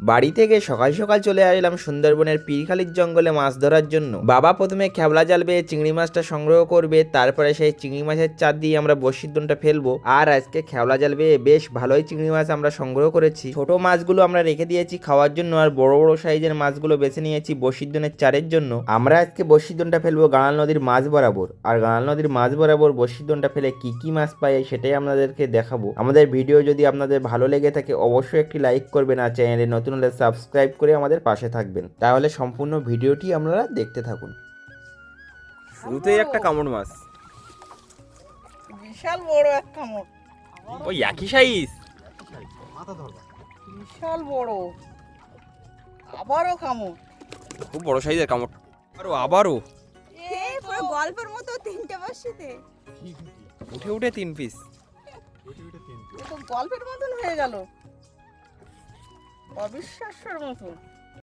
বাড়ি থেকে সকাল সকাল চলে আসলাম সুন্দরবনের পীরখালির জঙ্গলে মাছ ধরার জন্য। বাবা প্রথমে খেবলা জাল বেয়ে চিংড়ি মাছটা সংগ্রহ করবে, তারপরে সেই চিংড়ি মাছের চার দিয়ে আমরা বড়শির দোনটা ফেলবো। আর আজকে খেবলা জাল বেয়ে বেশ ভালোই চিংড়ি মাছ আমরা সংগ্রহ করেছি। ছোট মাছগুলো আমরা রেখে দিয়েছি খাওয়ার জন্য, আর বড় বড় সাইজের মাছগুলো বেছে নিয়েছি বড়শির দোনের চারের জন্য। আমরা আজকে বড়শির দোনটা ফেলবো গাঙাল নদীর মাছ বরাবর, আর গাঙাল নদীর মাছ বরাবর বড়শির দোনটা ফেলে কি কি মাছ পাই সেটাই আপনাদেরকে দেখাবো। আমাদের ভিডিও যদি আপনাদের ভালো লেগে থাকে অবশ্যই একটি লাইক করবেন, আর চ্যানেলে নতুন হলে সাবস্ক্রাইব করে আমাদের পাশে থাকবেন। তাহলে সম্পূর্ণ ভিডিওটি আপনারা দেখতে থাকুন। শুরুতেই একটা কামড় মাছ, বিশাল বড় এক কামড়, ওই একই সাইজ, বিশাল বড়, আবারও কামড়, খুব বড় সাইজের কামড়। আবারও পুরো গল্পের মতো তিনটে বসিতে উঠে উঠে 3 পিস। এ তো গল্পের মতন হয়ে গেল, অবিশ্বাস্যের মতন।